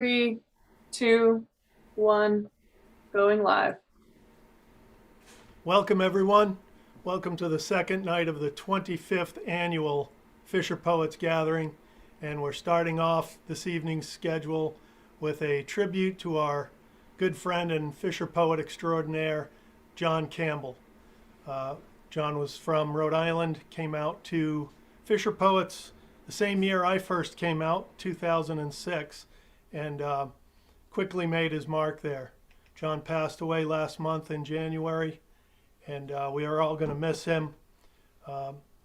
Three, two, one, going live. Welcome, everyone. Welcome to the second night of the 25th annual Fisher Poets Gathering. And we're starting off this evening's schedule with a tribute to our good friend and Fisher Poet extraordinaire, John Campbell. John was from Rhode Island, came out to Fisher Poets the same year I first came out, 2006, and quickly made his mark there. John passed away last month in January, and we are all going to miss him.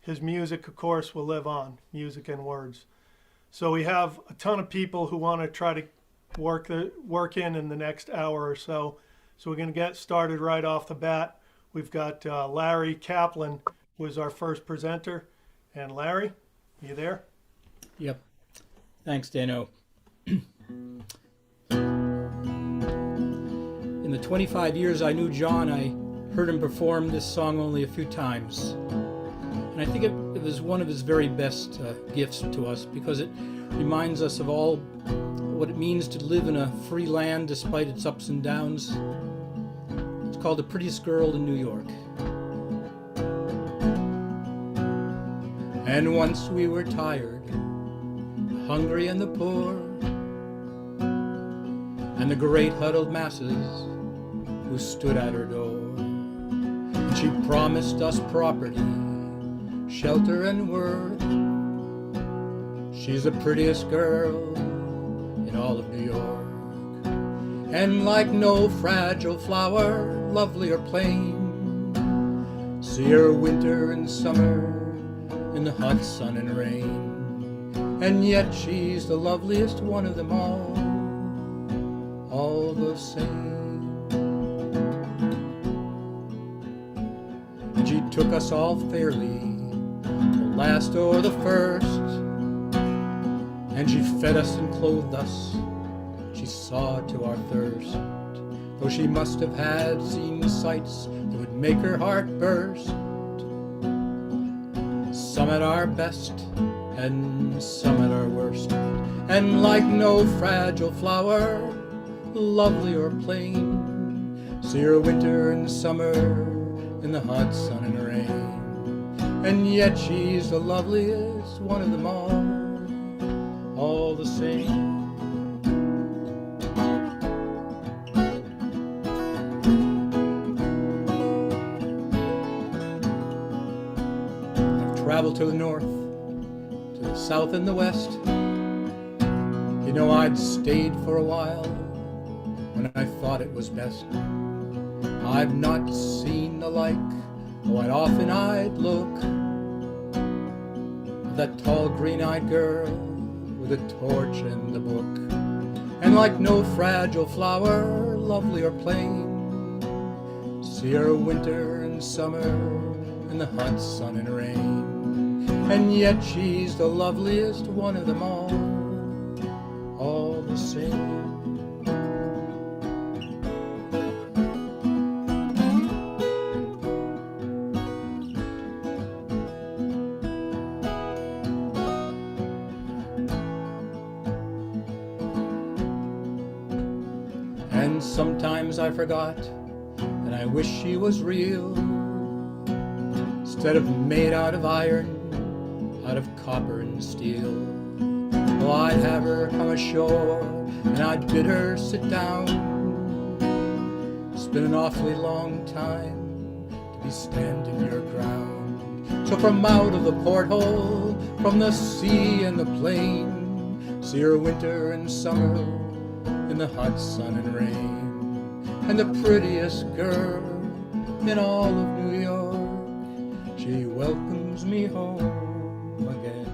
His music, of course, will live on, music and words. So we have a ton of people who want to try to work in the next hour or so. So we're going to get started right off the bat. We've got Larry Kaplan, who is our first presenter. And Larry, you there? Yep. Thanks, Dano. In the 25 years I knew John, I heard him perform this song only a few times. And I think it was one of his very best gifts to us, because it reminds us of all what it means to live in a free land despite its ups and downs. It's called The Prettiest Girl in New York. And once we were tired, hungry and the poor, and the great huddled masses who stood at her door. And she promised us property, shelter and worth. She's the prettiest girl in all of New York. And like no fragile flower, lovely or plain, see her winter and summer in the hot sun and rain. And yet she's the loveliest one of them all the same. And she took us all fairly, the last or the first, and she fed us and clothed us, she saw to our thirst. Though she must have had seen sights that would make her heart burst, some at our best and some at our worst. And like no fragile flower, lovely or plain, see her winter and summer in the hot sun and rain. And yet she's the loveliest one of them all the same. I've traveled to the north, to the south and the west. You know, I'd stayed for a while when I thought it was best. I've not seen the like, though I'd look at that tall green-eyed girl with a torch and a book. And like no fragile flower, lovely or plain, see her winter and summer in the hot sun and rain. And yet she's the loveliest one of them all the same. And sometimes I forgot, and I wish she was real, instead of made out of iron, out of copper and steel. Well, I'd have her come ashore, and I'd bid her sit down. It's been an awfully long time to be standing your ground. So from out of the porthole, from the sea and the plain, see her winter and summer in the hot sun and rain. And the prettiest girl in all of New York, she welcomes me home again.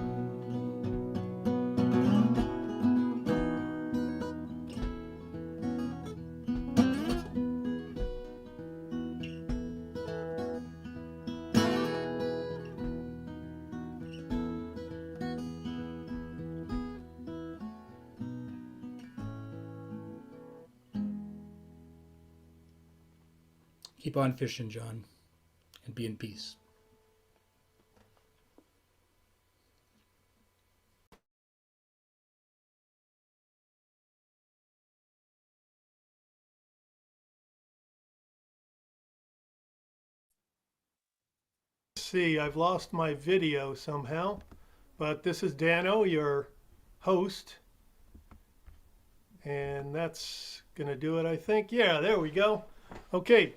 Keep on fishing, John, and be in peace. see, I've lost my video somehow, but this is Dano, your host, and that's gonna do it, I think. Yeah, there we go. Okay,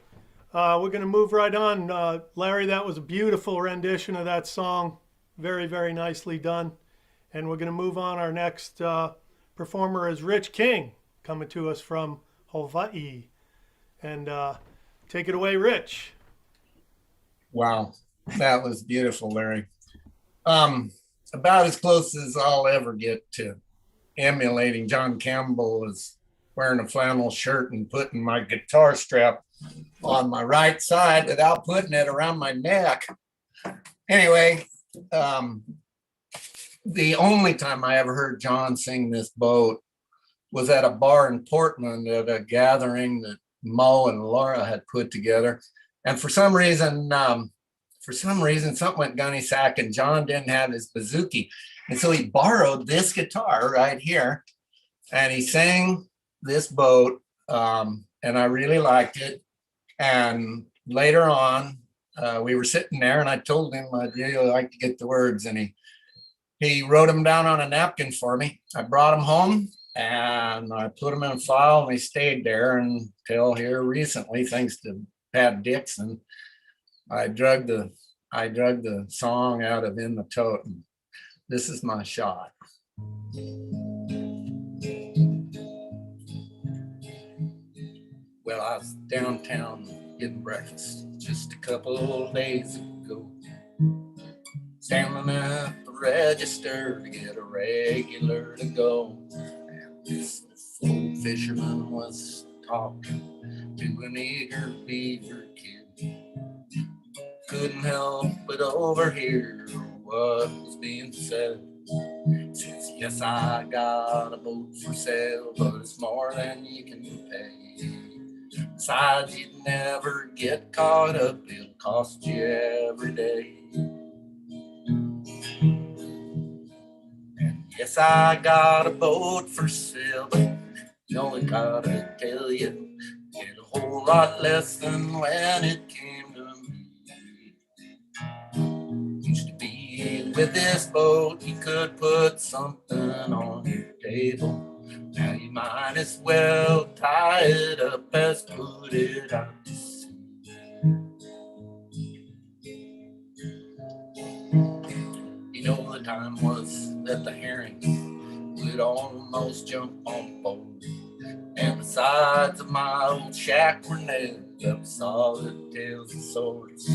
we're gonna move right on. Larry, that was a beautiful rendition of that song. Very, very nicely done. And we're gonna move on. Our next performer is Rich King, coming to us from Hawaii. And take it away, Rich. Wow, that was beautiful, Larry. About as close as I'll ever get to emulating John Campbell is wearing a flannel shirt and putting my guitar strap on my right side without putting it around my neck. Anyway, the only time I ever heard John sing this boat was at a bar in Portland at a gathering that Mo and Laura had put together. And for some reason, something went gunny sack and John didn't have his bouzouki. And so he borrowed this guitar right here and he sang this boat. And I really liked it. And later on, we were sitting there and I told him I'd really like to get the words, and he wrote them down on a napkin for me. I brought them home and I put them in a file and they stayed there until here recently, thanks to Pat Dixon. I drug the song out of In the Tote. And this is my shot. Well, I was downtown getting breakfast just a couple of days ago, standing at the register to get a regular to go. And this old fisherman was talking to an eager beaver kid. Couldn't help but overhear what was being said. Says, yes, I got a boat for sale, but it's more than you can pay. Besides, you'd never get caught up, it'll cost you every day. And yes, I got a boat for sale, but you only gotta tell you, get a whole lot less than when it came to me. Used to be with this boat, you could put something on your table. Now you might as well tie it up as put it out to sea. You know, the time was that the herring would almost jump on board, and the sides of my old shack were nailed up solid tails and swords.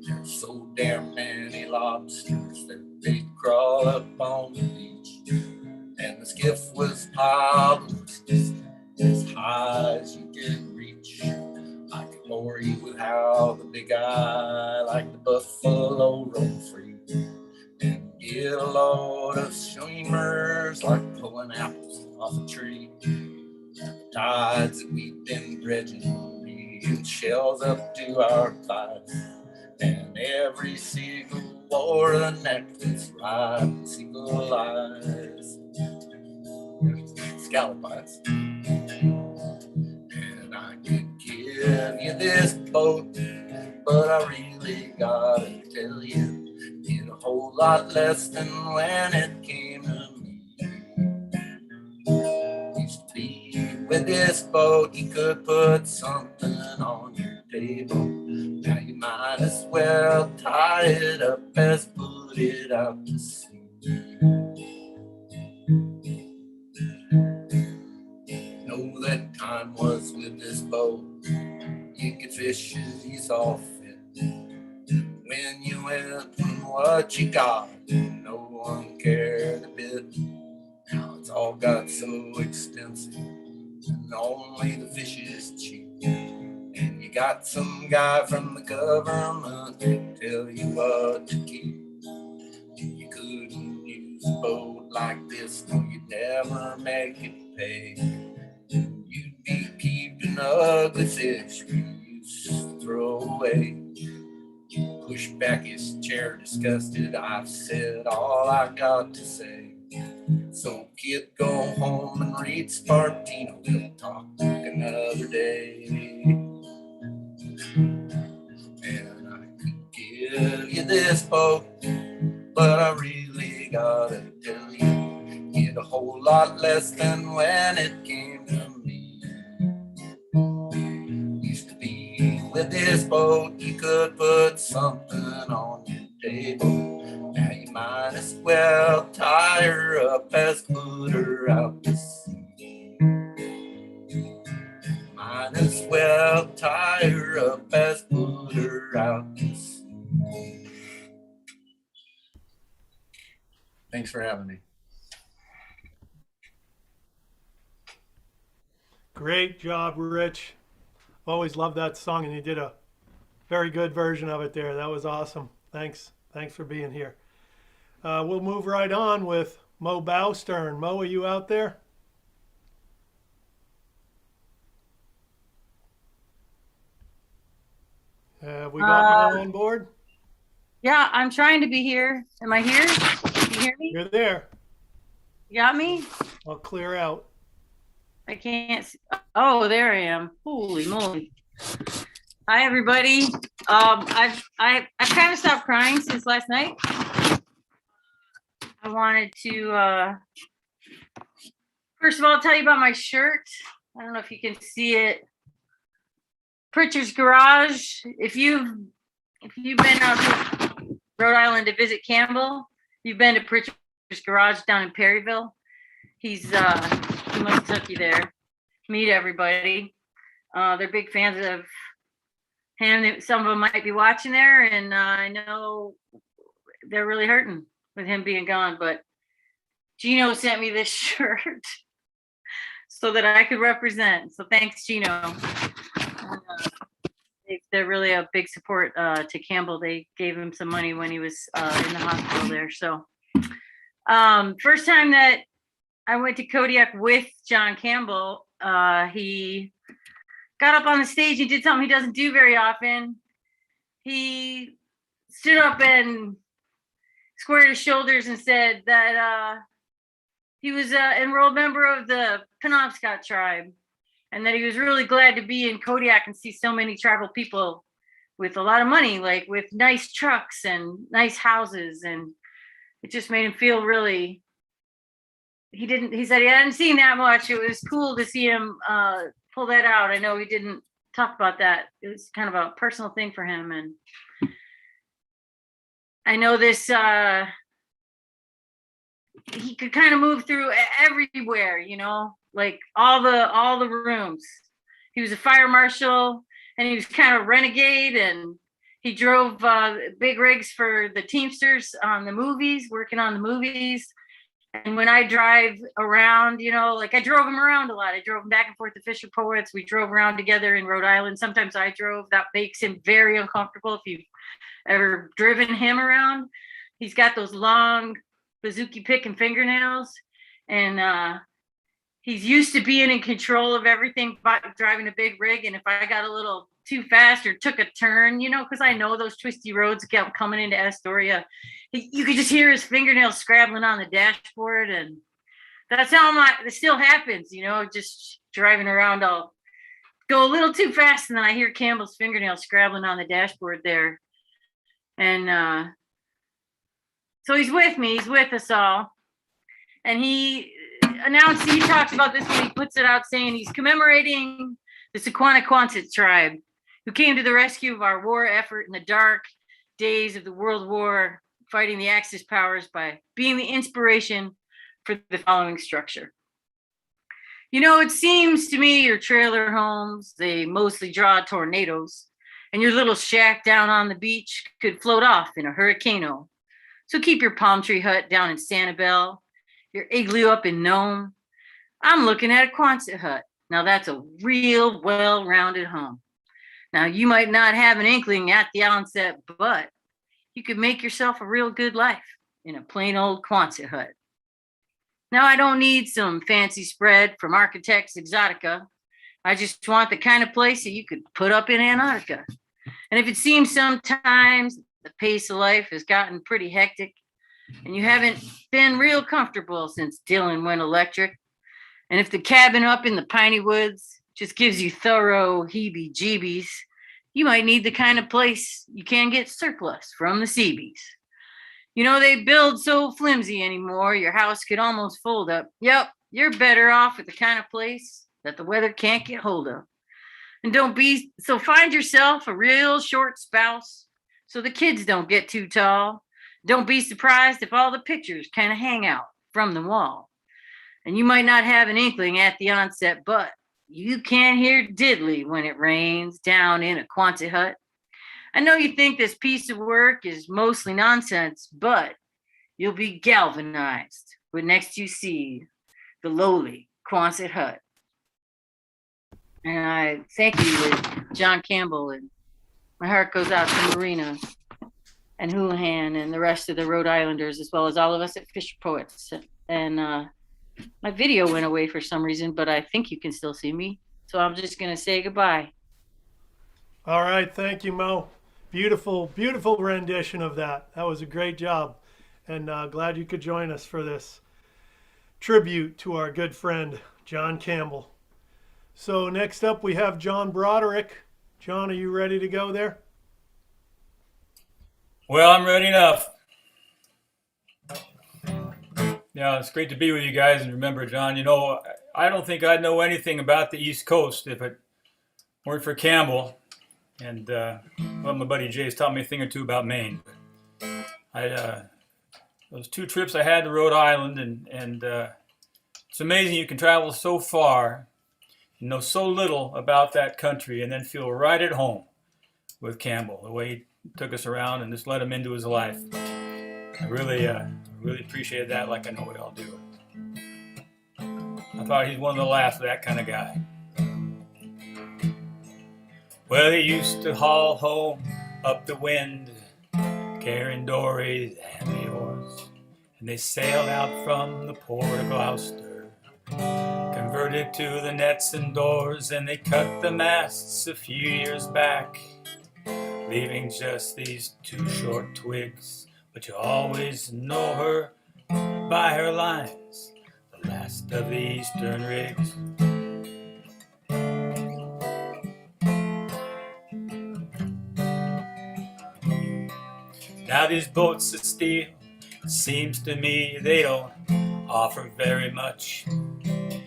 There's so damn many lobsters that they'd crawl up on the beach, and the skiff was piled as high as you could reach. I could bore you with how the big eye like the buffalo rolled free, and get a load of streamers like pulling apples off a tree. The tides that we've been dredging, reeled shells up to our thighs, and every seagull wore a necklace right in single eyes. Scallop eyes. And I could give you this boat, but I really gotta tell you, it's a whole lot less than when it came to me. Used to be with this boat, you could put something on your table. Now you might as well tie it up as put it out to sea. Know that time was with this boat, you could fish as you saw fit. When you went and what you got, no one cared a bit. Now it's all got so extensive, and only the fish is cheap. And you got some guy from the government to tell you what to keep. You couldn't use a boat like this, no, you'd never make it pay. You'd be keeping ugly fish we used to throw away. Push back his chair disgusted, I've said all I got to say. So kid, go home and read Spartino, we'll talk another day. And I could give you this boat, but I really gotta tell you, get a whole lot less than when it came to me. Used to be with this boat, you could put something on your table. Now you might as well tie her up as put her out to sea. Might as well tie her up as put her out to sea. Thanks for having me. Great job, Rich. Always loved that song, and you did a very good version of it there. That was awesome. Thanks. Thanks for being here. We'll move right on with Mo Bowstern. Mo, are you out there? Have we got Mo on board? Yeah, I'm trying to be here. Am I here? Can you hear me? You're there. You got me? I'll clear out. I can't see. Oh, there I am. Holy moly. Hi, everybody. I've kind of stopped crying since last night. I wanted to, first of all, tell you about my shirt. I don't know if you can see it. Pritchard's Garage. If you've been out to Rhode Island to visit Campbell, you've been to Pritchard's Garage down in Perryville. He must have took you there. Meet everybody. They're big fans of him. Some of them might be watching there, and I know they're really hurting with him being gone. But Gino sent me this shirt so that I could represent. So thanks, Gino. They're really a big support to Campbell. They gave him some money when he was in the hospital there. So first time that I went to Kodiak with John Campbell, he got up on the stage and did something he doesn't do very often. He stood up and squared his shoulders and said that he was an enrolled member of the Penobscot tribe, and that he was really glad to be in Kodiak and see so many tribal people with a lot of money, like with nice trucks and nice houses. And it just made him feel really, he said he hadn't seen that much. It was cool to see him pull that out. I know he didn't talk about that. It was kind of a personal thing for him. And I know this, he could kind of move through everywhere, you know, like all the rooms. He was a fire marshal, and he was kind of renegade, and he drove big rigs for the Teamsters on the movies, working on the movies. And when I drive around, you know, like I drove him around a lot. I drove him back and forth to FisherPoets. We drove around together in Rhode Island. Sometimes I drove. That makes him very uncomfortable if you've ever driven him around. He's got those long bazooki picking fingernails, and he's used to being in control of everything, driving a big rig. And if I got a little too fast or took a turn, you know, because I know those twisty roads kept coming into Astoria, you could just hear his fingernails scrabbling on the dashboard. And that's how it still happens, you know, just driving around. I'll go a little too fast, and then I hear Campbell's fingernails scrabbling on the dashboard there. And so he's with me, he's with us all. And he talks about this when he puts it out, saying he's commemorating the Sequanna-Quonset tribe who came to the rescue of our war effort in the dark days of the World War, fighting the Axis powers by being the inspiration for the following structure. You know, it seems to me your trailer homes, they mostly draw tornadoes, and your little shack down on the beach could float off in a hurricane-o. So keep your palm tree hut down in Sanibel, your igloo up in Nome. I'm looking at a Quonset hut. Now that's a real well-rounded home. Now you might not have an inkling at the onset, but you could make yourself a real good life in a plain old Quonset hut. Now I don't need some fancy spread from Architects Exotica. I just want the kind of place that you could put up in Antarctica. And if it seems sometimes the pace of life has gotten pretty hectic, and you haven't been real comfortable since Dylan went electric, and if the cabin up in the piney woods just gives you thorough heebie-jeebies, you might need the kind of place you can get surplus from the Seabees. You know, they build so flimsy anymore, your house could almost fold up. Yep, you're better off with the kind of place that the weather can't get hold of. And find yourself a real short spouse so the kids don't get too tall. Don't be surprised if all the pictures kind of hang out from the wall. And you might not have an inkling at the onset, but you can't hear diddly when it rains down in a Quonset hut. I know you think this piece of work is mostly nonsense, but you'll be galvanized when next you see the lowly Quonset hut. And I thank you to John Campbell, and my heart goes out to Marina and Houlihan and the rest of the Rhode Islanders, as well as all of us at FisherPoets. And my video went away for some reason, but I think you can still see me. So I'm just going to say goodbye. All right, thank you, Mo. Beautiful, beautiful rendition of that. That was a great job. And glad you could join us for this tribute to our good friend, John Campbell. So next up we have John Broderick. John, are you ready to go there? Well, I'm ready enough. Yeah, it's great to be with you guys. And remember, John, you know, I don't think I'd know anything about the East Coast if it weren't for Campbell. And, well, my buddy Jay's taught me a thing or two about Maine. Those 2 trips I had to Rhode Island, and it's amazing you can travel so far and know so little about that country and then feel right at home with Campbell, the way he took us around and just let him into his life. I really appreciated that, like I know we all do. I thought he's one of the last of that kind of guy. Well, he used to haul home up the wind, carrying dories and the oars, and they sailed out from the port of Gloucester, converted to the nets and doors, and they cut the masts a few years back, leaving just these 2 short twigs. But you always know her by her lines, the last of the eastern rigs. Now these boats of steel, it seems to me they don't offer very much. It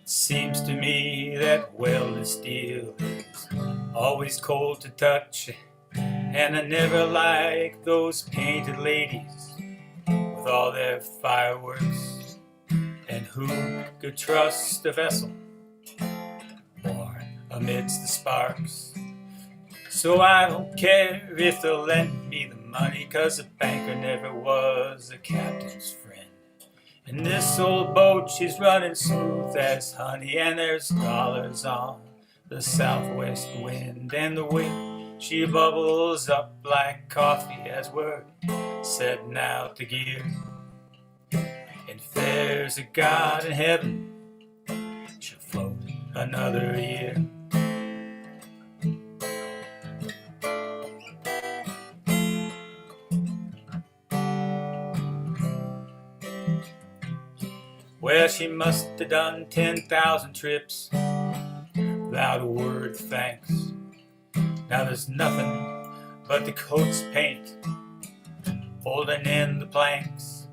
seems to me that welded steel is always cold to touch. And I never liked those painted ladies with all their fireworks. And who could trust a vessel born amidst the sparks? So I don't care if they'll lend me the money, 'cause a banker never was a captain's friend. And this old boat, she's running smooth as honey, and there's dollars on the southwest wind. And the way she bubbles up like coffee as we're setting out to gear. And if there's a God in heaven, she'll float another year. Well, she must have done 10,000 trips without a word of thanks. Now there's nothing but the coat's paint holding in the planks.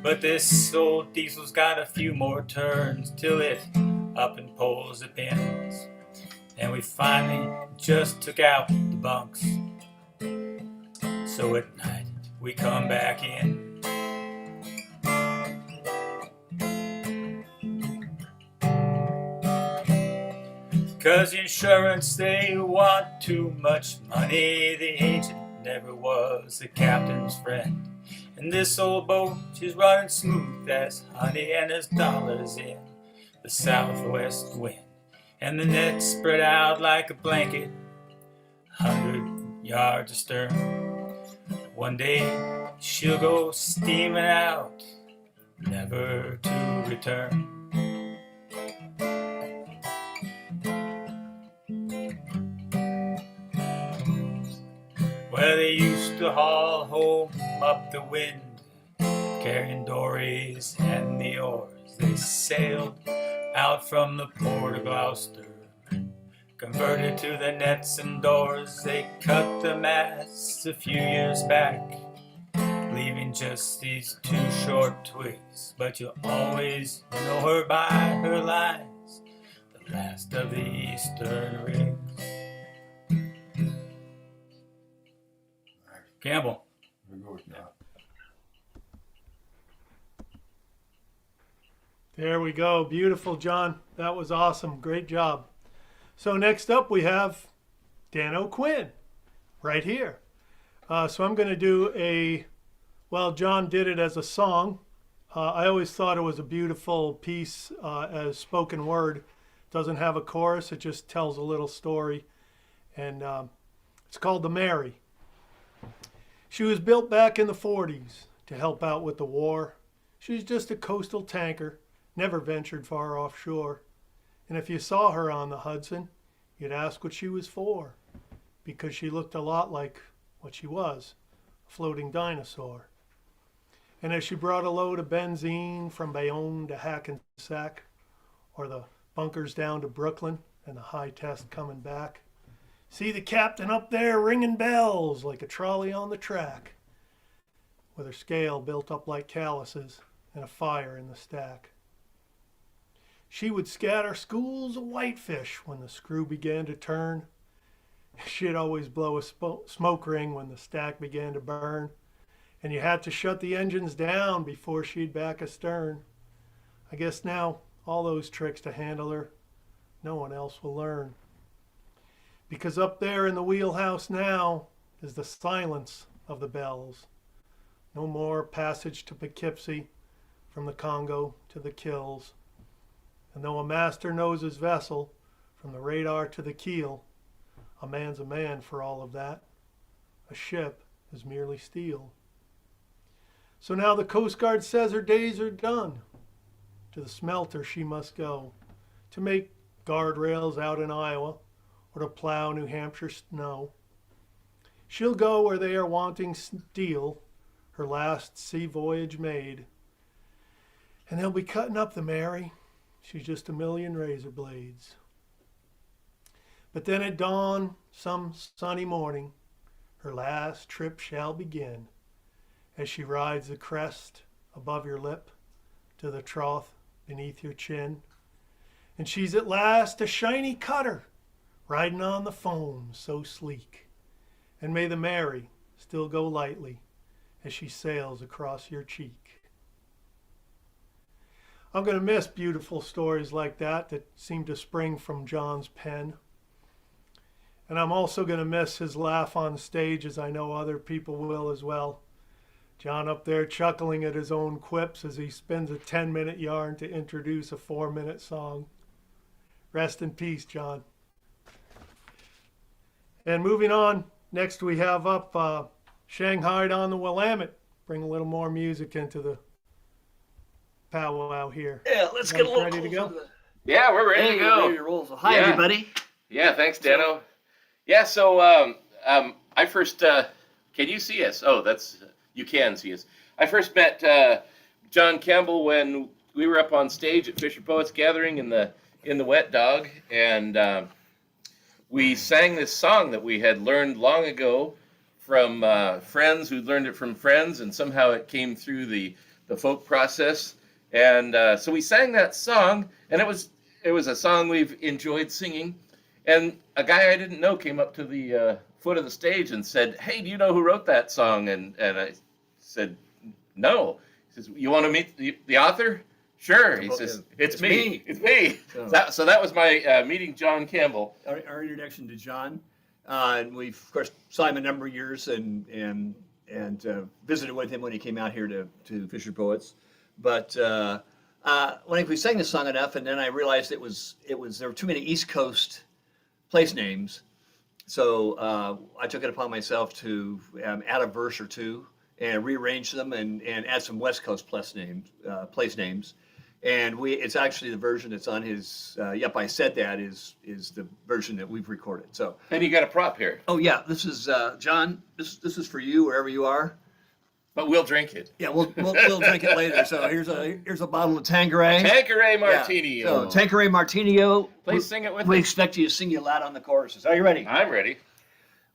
But this old diesel's got a few more turns till it up and pulls the pins. And we finally just took out the bunks. So at night we come back in. 'Cause insurance, they want too much money. The agent never was the captain's friend. And this old boat, she's running smooth as honey, and there's dollars in the southwest wind. And the net's spread out like a blanket, 100 yards astern. One day she'll go steaming out, never to return. Well, they used to haul home up the wind, carrying dories and the oars. They sailed out from the port of Gloucester, converted to the nets and doors. They cut the masts a few years back, leaving just these two short twigs. But you'll always know her by her lines, the last of the eastern rigs. Campbell. There we go. Beautiful, John. That was awesome. Great job. So next up we have Dan O'Quinn right here. So I'm going to do well, John did it as a song. I always thought it was a beautiful piece as spoken word. Doesn't have a chorus. It just tells a little story. And it's called The Mary. She was built back in the 40s to help out with the war. She was just a coastal tanker, never ventured far offshore. And if you saw her on the Hudson, you'd ask what she was for, because she looked a lot like what she was, a floating dinosaur. And as she brought a load of benzene from Bayonne to Hackensack, or the bunkers down to Brooklyn and the high test coming back, see the captain up there ringing bells like a trolley on the track, with her scale built up like calluses and a fire in the stack. She would scatter schools of whitefish when the screw began to turn. She'd always blow a smoke ring when the stack began to burn, and you had to shut the engines down before she'd back astern. I guess now all those tricks to handle her, no one else will learn. Because up there in the wheelhouse now is the silence of the bells. No more passage to Poughkeepsie, from the Congo to the Kills. And though a master knows his vessel, from the radar to the keel, a man's a man for all of that. A ship is merely steel. So now the Coast Guard says her days are done. To the smelter she must go, to make guardrails out in Iowa, or to plow New Hampshire snow. She'll go where they are wanting steel, her last sea voyage made. And they'll be cutting up the Mary. She's just a million razor blades. But then at dawn, some sunny morning, her last trip shall begin, as she rides the crest above your lip to the trough beneath your chin. And she's at last a shiny cutter, riding on the foam so sleek. And may the Mary still go lightly as she sails across your cheek. I'm going to miss beautiful stories like that seem to spring from John's pen. And I'm also going to miss his laugh on stage, as I know other people will as well. John up there chuckling at his own quips as he spins a 10-minute yarn to introduce a 4-minute song. Rest in peace, John. And moving on, next we have up Shanghai on the Willamette. Bring a little more music into the powwow here. Yeah, let's get a little ready to go. Yeah, we're ready to go. Ready to roll. So, hi, Yeah. everybody. Yeah, thanks, Dano. Yeah, so I first, can you see us? Oh, you can see us. I first met John Campbell when we were up on stage at FisherPoets Gathering in the Wet Dog, and we sang this song that we had learned long ago from friends who learned it from friends, and somehow it came through the folk process. And so we sang that song, and it was a song we've enjoyed singing. And a guy I didn't know came up to the foot of the stage and said, "Hey, do you know who wrote that song?" And I said, "No." He says, "You want to meet the author?" "Sure." He says, "It's me. It's me." So that was my meeting John Campbell. Our introduction to John, and we've of course saw him a number of years and visited with him when he came out here to Fisher Poets. But when we sang this song enough, and then I realized it was there were too many East Coast place names, so I took it upon myself to add a verse or two and rearrange them and add some West Coast place names. And it's actually the version that's on his Yep, I Said That is the version that we've recorded. So, And you got a prop here. oh yeah, this is John. This is for you wherever you are. But we'll drink it. Yeah, we'll drink it later. So here's a bottle of Tanqueray. Tanqueray Martini. Yeah. So Tanqueray Martini. Please sing it with We us. expect you to sing you loud on the choruses. Are you ready? I'm ready.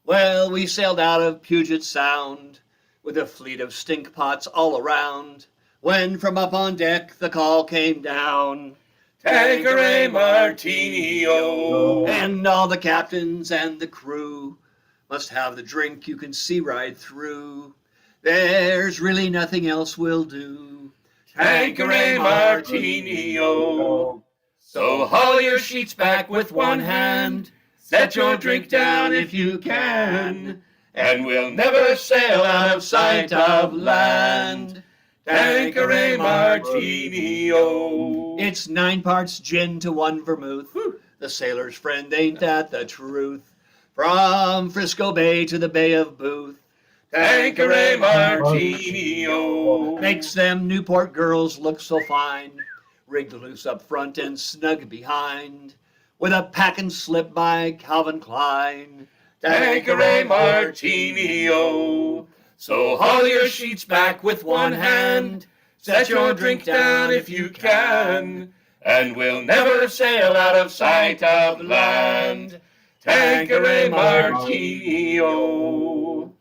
Well, we sailed out of Puget Sound with a fleet of stink pots all around. When from up on deck the call came down, Tanqueray Martini, oh. And all the captains and the crew must have the drink you can see right through. There's really nothing else we'll do. Tanqueray Martini, oh. So haul your sheets back with one hand. Set your drink down if you can. And we'll never sail out of sight of land. Tanqueray Martini, oh. It's 9 parts gin to 1 vermouth. The sailor's friend, ain't that the truth? From Frisco Bay to the Bay of Booth. Tanqueray Martini, oh. Makes them Newport girls look so fine. Rigged loose up front and snug behind. With a pack and slip by Calvin Klein. Tanqueray Martini, oh. So haul your sheets back with one hand. Set your drink down if you can. And we'll never sail out of sight of land. Tanqueray Martini, oh.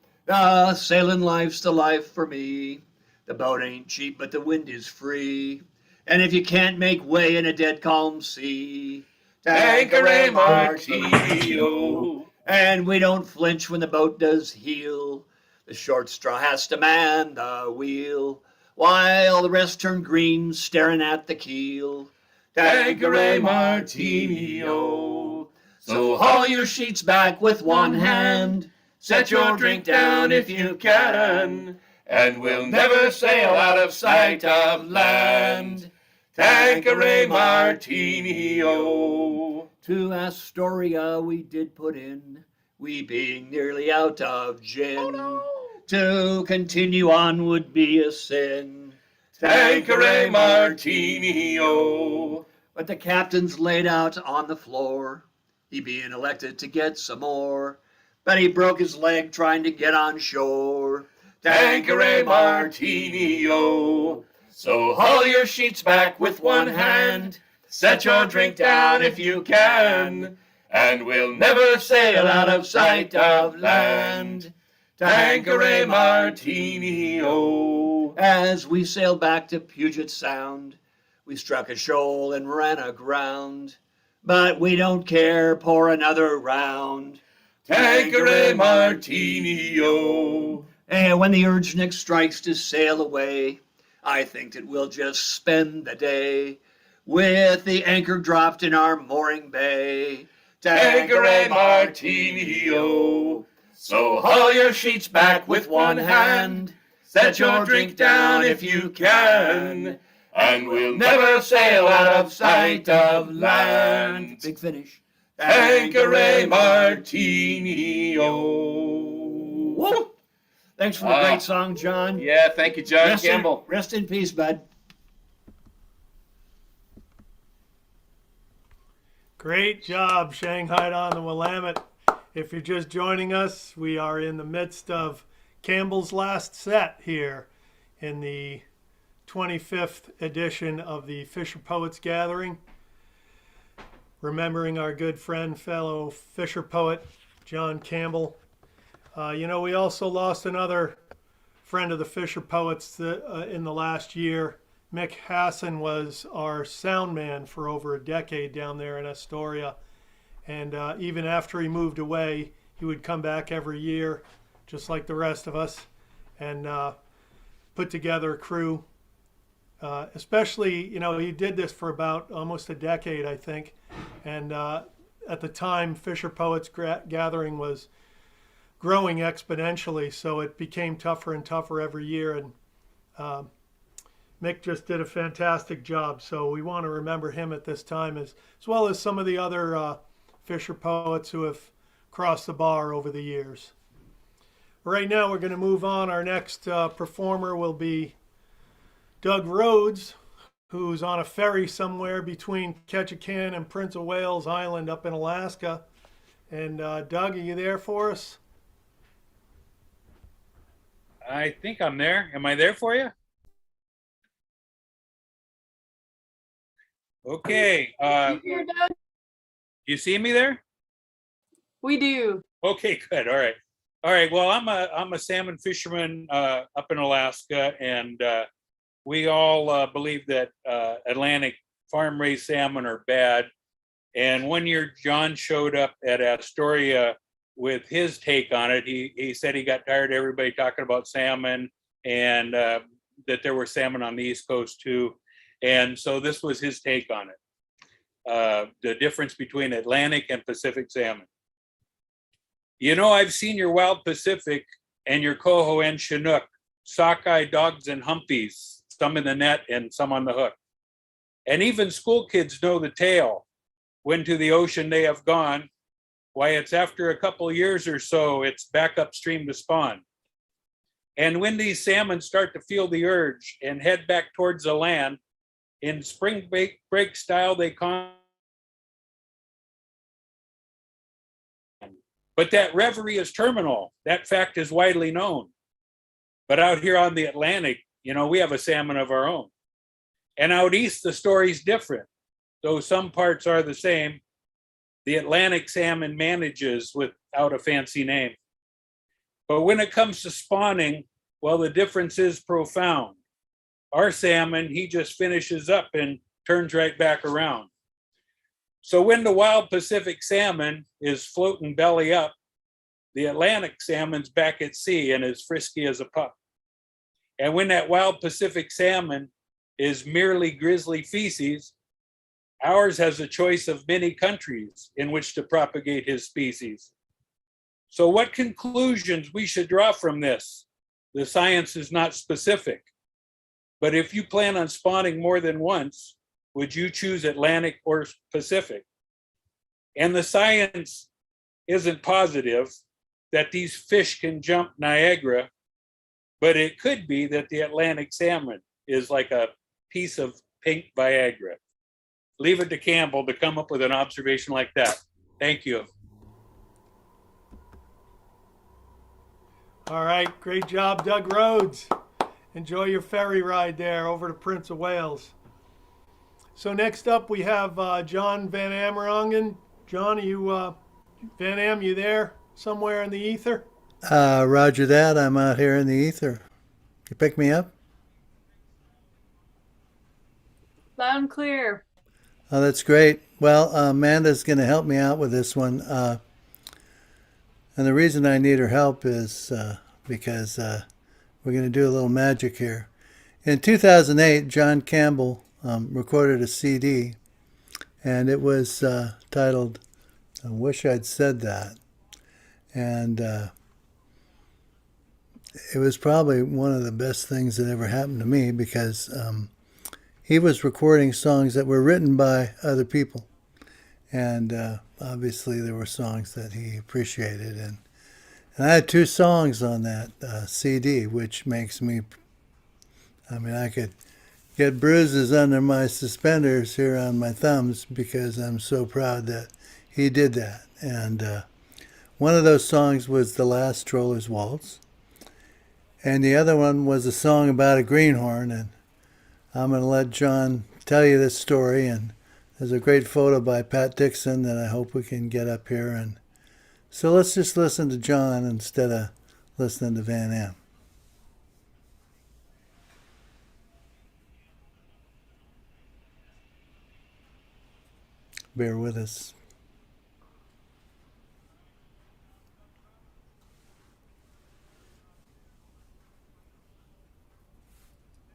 Sailing life's the life for me. The boat ain't cheap, but the wind is free. And if you can't make way in a dead calm sea, Tanqueray Martini, oh. And we don't flinch when the boat does heel. The short straw has to man the wheel, while the rest turn green staring at the keel. Tanqueray Martini, oh. So haul your sheets back with one hand. Set your drink down if you can, and we'll never sail out of sight of land. Tanqueray Martini, oh. To Astoria we did put in, we being nearly out of gin. Oh, no. To continue on would be a sin. Tanqueray Martini, oh. But the captain's laid out on the floor, he being elected to get some more. But he broke his leg trying to get on shore. Tanqueray Martini, oh. So haul your sheets back with one hand. Set your drink down if you can. And we'll never sail out of sight of land. Tanqueray Martini, oh. As we sailed back to Puget Sound, we struck a shoal and ran aground. But we don't care, pour another round. Tanqueray Martini, oh. And when the urge next strikes to sail away, I think that we'll just spend the day with the anchor dropped in our mooring bay. Tanqueray Martini, oh. So haul your sheets back with one hand. Set your drink down if you can. And we'll never sail out of sight of land. Big finish. Tanqueray Martini, oh. Woo! Thanks for the great song, John. Yeah, thank you, John Campbell. Rest in peace, bud. Great job, Shanghai on the Willamette. If you're just joining us, we are in the midst of Campbell's last set here in the 25th edition of the Fisher Poets Gathering. Remembering our good friend, fellow Fisher poet, John Campbell. We also lost another friend of the Fisher Poets in the last year. Mick Hassan was our sound man for over a decade down there in Astoria. And even after he moved away, he would come back every year, just like the rest of us, and put together a crew. Especially, he did this for about almost a decade, I think. And at the time, Fisher Poets Gathering was growing exponentially, so it became tougher and tougher every year. And Mick just did a fantastic job, so we want to remember him at this time, as well as some of the other Fisher Poets who have crossed the bar over the years. Right now, we're going to move on. Our next performer will be Doug Rhodes, who's on a ferry somewhere between Ketchikan and Prince of Wales Island up in Alaska. And Doug, are you there for us? I think I'm there. Am I there for you? Okay. You here, Doug? You see me there? We do. Okay, good. All right. All right. Well, I'm a salmon fisherman up in Alaska, and we all believe that Atlantic farm raised salmon are bad. And one year, John showed up at Astoria with his take on it. He said he got tired of everybody talking about salmon, and that there were salmon on the East Coast too. And so this was his take on it, the difference between Atlantic and Pacific salmon. You know, I've seen your wild Pacific and your coho and chinook, sockeye, dogs, and humpies, some in the net and some on the hook. And even school kids know the tale. When to the ocean they have gone, why, it's after a couple years or so, it's back upstream to spawn. And when these salmon start to feel the urge and head back towards the land, in spring break style, they con. But that reverie is terminal. That fact is widely known. But out here on the Atlantic, you know, we have a salmon of our own. And out east, the story's different. Though some parts are the same, the Atlantic salmon manages without a fancy name. But when it comes to spawning, well, the difference is profound. Our salmon, he just finishes up and turns right back around. So when the wild Pacific salmon is floating belly up, the Atlantic salmon's back at sea and as frisky as a pup. And when that wild Pacific salmon is merely grizzly feces, ours has a choice of many countries in which to propagate his species. So what conclusions we should draw from this? The science is not specific. But if you plan on spawning more than once, would you choose Atlantic or Pacific? And the science isn't positive that these fish can jump Niagara, but it could be that the Atlantic salmon is like a piece of pink Viagra. Leave it to Campbell to come up with an observation like that. Thank you. All right, great job, Doug Rhodes. Enjoy your ferry ride there over to Prince of Wales. So next up we have John Van Amerongen. John, are you, Van Am, you there somewhere in the ether? Roger that. I'm out here in the ether. You pick me up? Loud and clear. Oh, that's great. Well, Amanda's going to help me out with this one. And the reason I need her help is because we're going to do a little magic here. In 2008, John Campbell recorded a CD, and it was titled "I Wish I'd Said That." And it was probably one of the best things that ever happened to me because he was recording songs that were written by other people. And obviously there were songs that he appreciated. And I had 2 songs on that CD, which makes me, I mean, I could get bruises under my suspenders here on my thumbs because I'm so proud that he did that. And one of those songs was The Last Troller's Waltz. And the other one was a song about a greenhorn. And I'm going to let John tell you this story. And there's a great photo by Pat Dixon that I hope we can get up here. And so let's just listen to John instead of listening to Van Am. Bear with us.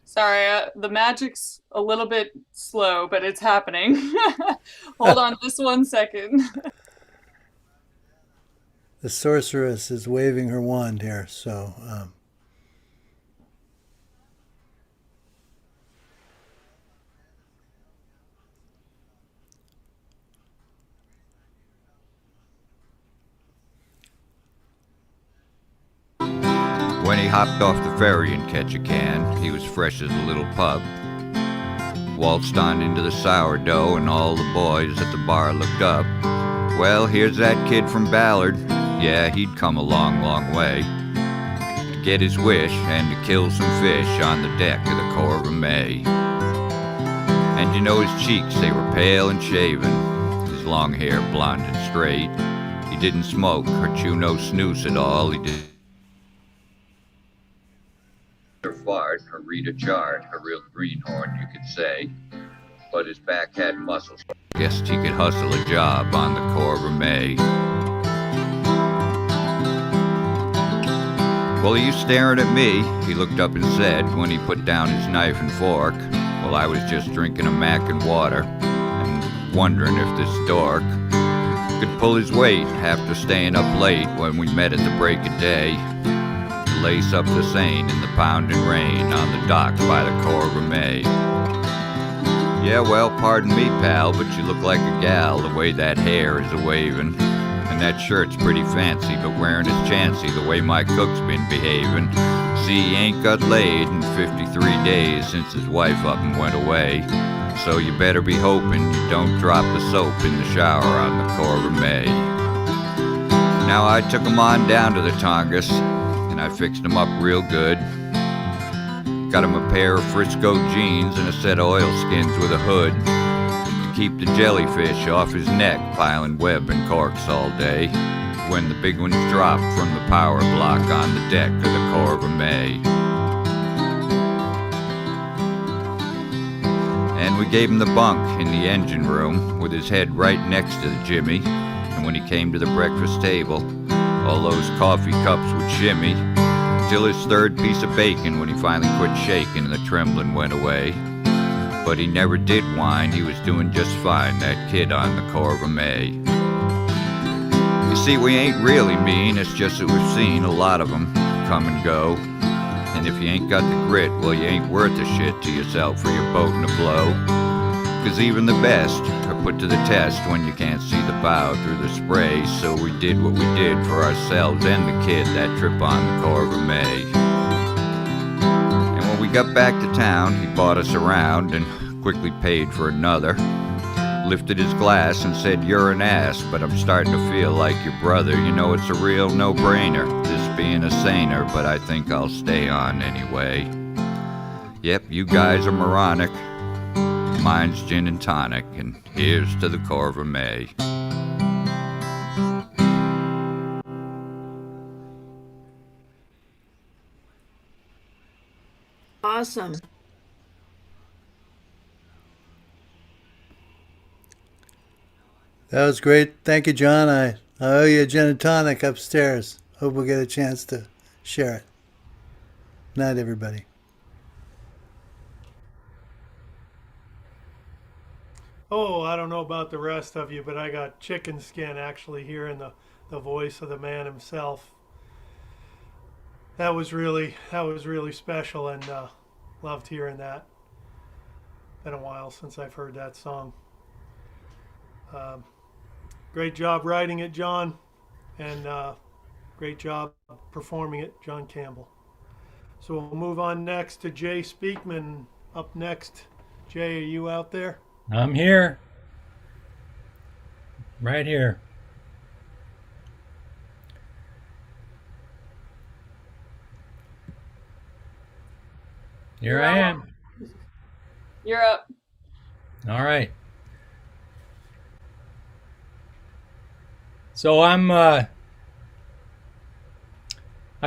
Sorry, the magic's a little bit slow, but it's happening. Hold on just 1 second. The sorceress is waving her wand here, so When he hopped off the ferry in Ketchikan, he was fresh as a little pup. Waltzed on into the sourdough, and all the boys at the bar looked up. Well, here's that kid from Ballard. Yeah, he'd come a long, long way. get his wish and to kill some fish on the deck of the Corps of May. And you know his cheeks, they were pale and shaven, his long hair blonde and straight. He didn't smoke or chew no snooze at all, he did or fart or read a chart, a real greenhorn you could say. But his back had muscles, guessed he could hustle a job on the Corps of May. Well, are you staring at me? He looked up and said when he put down his knife and fork. Well, I was just drinking a mac and water and wondering if this dork could pull his weight after staying up late when we met at the break of day to lace up the seine in the pounding rain on the dock by the Corps of May. Yeah, well, pardon me, pal, but you look like a gal the way that hair is a-wavin'. And that shirt's pretty fancy, but wearing his chancy the way my cook's been behaving. See, he ain't got laid in 53 days since his wife up and went away. So you better be hoping you don't drop the soap in the shower on the Corps of May. Now I took him on down to the Tongass, and I fixed him up real good. Got him a pair of Frisco jeans and a set of oilskins with a hood to keep the jellyfish off his neck, piling web and corks all day when the big ones dropped from the power block on the deck of the Corps of May. And we gave him the bunk in the engine room with his head right next to the Jimmy, and when he came to the breakfast table, all those coffee cups would shimmy till his third piece of bacon when he finally quit shaking and the trembling went away. But he never did whine, he was doing just fine, that kid on the Corps of May. You see, we ain't really mean, it's just that we've seen a lot of them come and go. And if you ain't got the grit, well, you ain't worth a shit to yourself or your boat in a blow. 'Cause even the best are put to the test when you can't see the bow through the spray. So we did what we did for ourselves and the kid that trip on the Corps of May. And when we got back to town, he bought us around and quickly paid for another. Lifted his glass and said, "You're an ass, but I'm starting to feel like your brother. You know, it's a real no-brainer, this being a saner, but I think I'll stay on anyway. Yep, you guys are moronic. Mine's gin and tonic, and here's to the Corps of May." Awesome. That was great. Thank you, John. I owe you a gin and tonic upstairs. Hope we'll get a chance to share it. Night, everybody. Oh, I don't know about the rest of you, but I got chicken skin actually hearing the voice of the man himself. That was really special, and loved hearing that. Been a while since I've heard that song. Great job writing it, John, and great job performing it, John Campbell. So we'll move on next to Jay Speakman. Up next, Jay, are you out there? I'm here. Right here. Here I am. You're up. All right. So I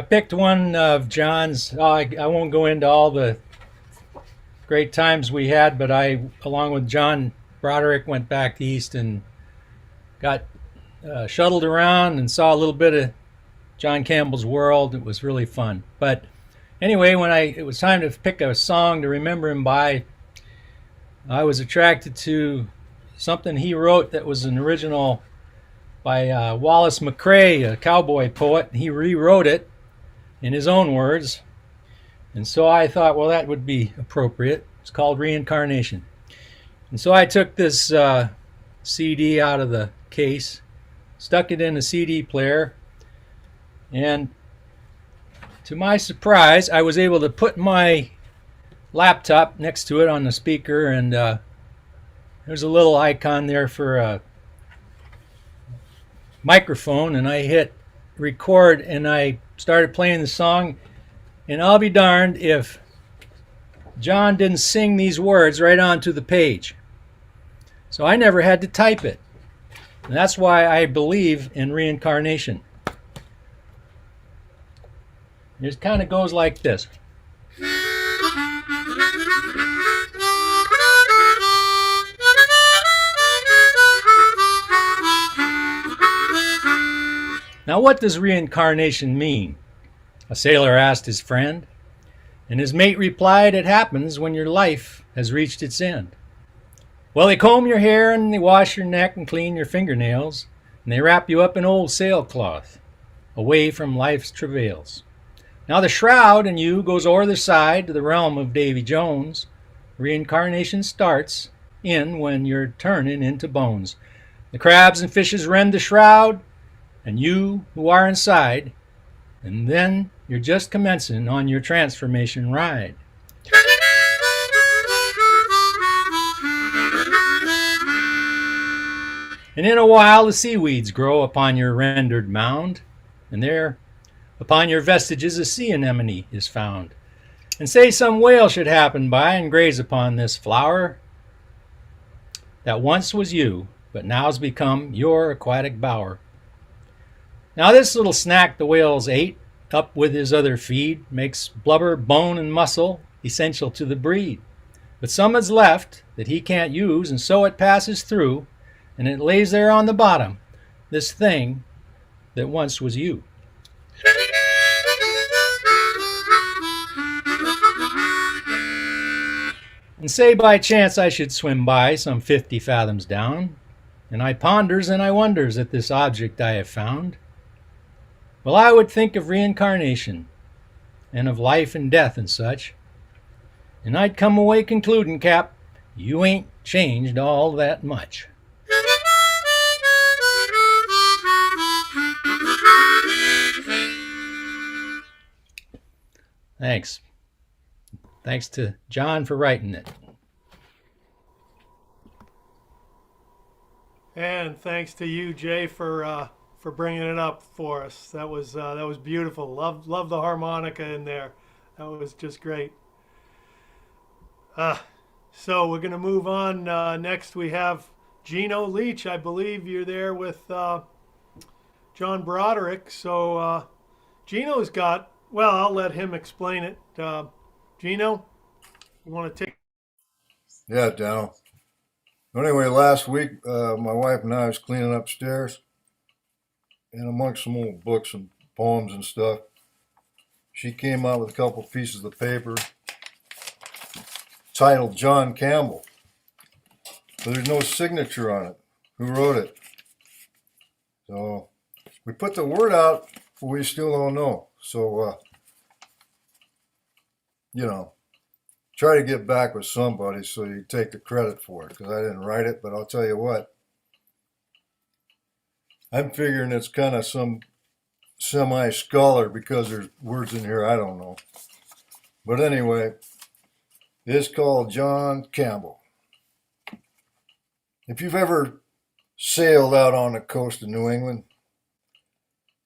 picked one of John's. I won't go into all the great times we had, but I, along with John Broderick, went back east and got shuttled around and saw a little bit of John Campbell's world. It was really fun. But anyway, when it was time to pick a song to remember him by, I was attracted to something he wrote that was an original by Wallace McCrae, a cowboy poet. He rewrote it in his own words. And so I thought, well, that would be appropriate. It's called Reincarnation. And so I took this CD out of the case, stuck it in a CD player, and to my surprise, I was able to put my laptop next to it on the speaker, and there's a little icon there for a microphone, and I hit record and I started playing the song, And I'll be darned if John didn't sing these words right onto the page. So I never had to type it. And that's why I believe in reincarnation. It kind of goes like this. Now, what does reincarnation mean? A sailor asked his friend, and his mate replied, it happens when your life has reached its end. Well, they comb your hair and they wash your neck and clean your fingernails, and they wrap you up in old sailcloth, away from life's travails. Now the shroud in you goes o'er the side to the realm of Davy Jones. Reincarnation starts in when you're turning into bones. The crabs and fishes rend the shroud, and you who are inside, and then you're just commencing on your transformation ride. And in a while the seaweeds grow upon your rendered mound, and there upon your vestiges a sea anemone is found. And say some whale should happen by and graze upon this flower that once was you, but now's become your aquatic bower. Now this little snack the whales ate, up with his other feed, makes blubber, bone, and muscle essential to the breed. But some is left that he can't use, and so it passes through, and it lays there on the bottom, this thing that once was you. And say by chance I should swim by some 50 fathoms down, and I ponders and I wonders at this object I have found. Well, I would think of reincarnation, and of life and death and such, and I'd come away concluding, Cap, you ain't changed all that much. Thanks. Thanks to John for writing it. And thanks to you, Jay, for bringing it up for us. That was beautiful. Love the harmonica in there. That was just great. So we're gonna move on. Next we have Gino Leach. I believe you're there with John Broderick. So Gino's got. Well, I'll let him explain it. Gino, you want to take? Yeah, Daniel. Anyway, last week, my wife and I was cleaning upstairs, and amongst some old books and poems and stuff, she came out with a couple pieces of paper titled John Campbell. But there's no signature on it. Who wrote it? So we put the word out, but we still don't know. So, try to get back with somebody so you take the credit for it, because I didn't write it, but I'll tell you what. I'm figuring it's kind of some semi-scholar because there's words in here I don't know. But anyway, it's called John Campbell. If you've ever sailed out on the coast of New England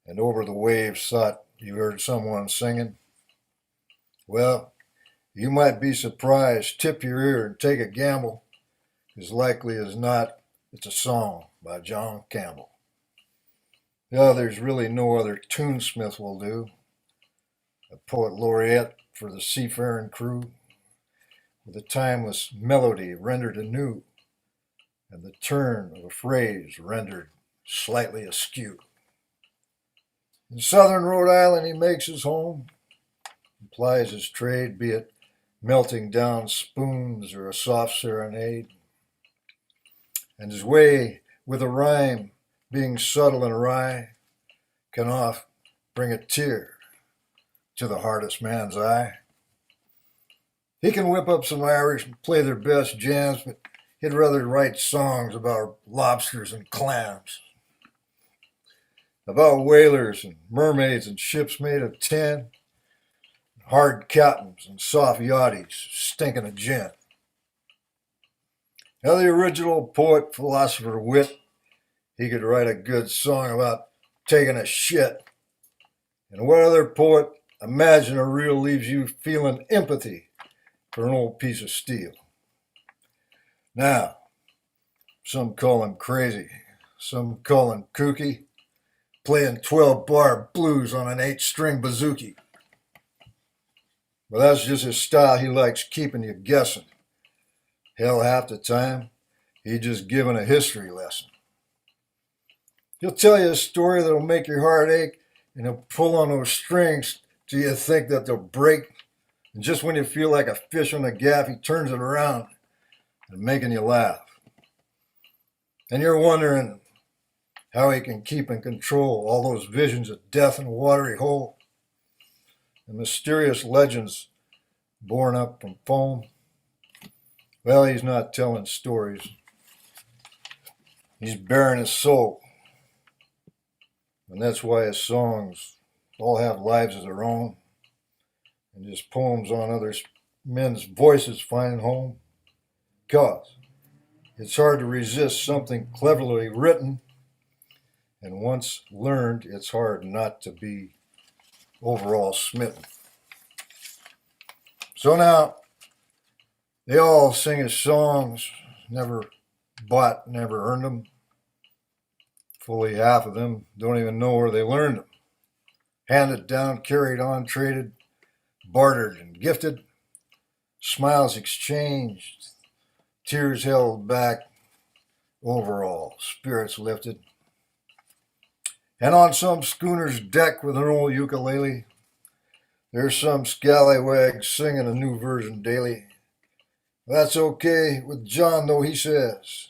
and over the waves thought you heard someone singing, well, you might be surprised. Tip your ear and take a gamble. As likely as not, it's a song by John Campbell. Yeah, there's really no other tunesmith will do. A poet laureate for the seafaring crew, with a timeless melody rendered anew, and the turn of a phrase rendered slightly askew. In southern Rhode Island he makes his home, plies his trade, be it melting down spoons or a soft serenade. And his way with a rhyme, being subtle and wry, can oft bring a tear to the hardest man's eye. He can whip up some Irish and play their best jams, but he'd rather write songs about lobsters and clams, about whalers and mermaids and ships made of tin, hard captains and soft yachties stinking of gin. Now the original poet, philosopher, wit, he could write a good song about taking a shit. And what other poet imagine a reel leaves you feeling empathy for an old piece of steel. Now, some call him crazy, some call him kooky, playing 12-bar blues on an 8-string bouzouki. But that's just his style. He likes keeping you guessing. Hell, half the time, he just giving a history lesson. He'll tell you a story that'll make your heart ache, and he'll pull on those strings till you think that they'll break. And just when you feel like a fish on a gaff, he turns it around and making you laugh. And you're wondering how he can keep in control all those visions of death and watery hole, and mysterious legends born up from foam. Well, he's not telling stories. He's bearing his soul. And that's why his songs all have lives of their own, and his poems on other men's voices finding home. 'Cause it's hard to resist something cleverly written, and once learned, it's hard not to be overall smitten. So now, they all sing his songs, never bought, never earned them. Fully half of them don't even know where they learned them. Handed down, carried on, traded, bartered, and gifted. Smiles exchanged, tears held back, overall, spirits lifted. And on some schooner's deck with an old ukulele, there's some scallywag singing a new version daily. That's okay with John, though, he says.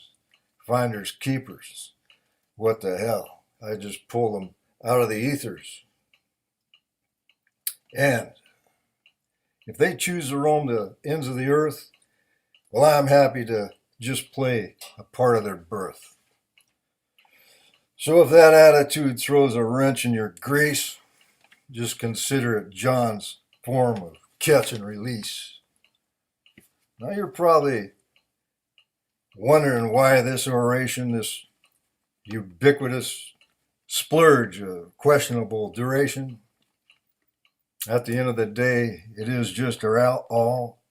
Finders keepers. What the hell? I just pull them out of the ethers. And if they choose to roam the ends of the earth, well, I'm happy to just play a part of their birth. So if that attitude throws a wrench in your grease, just consider it John's form of catch and release. Now you're probably wondering why this oration, this ubiquitous splurge of questionable duration. At the end of the day, it is just all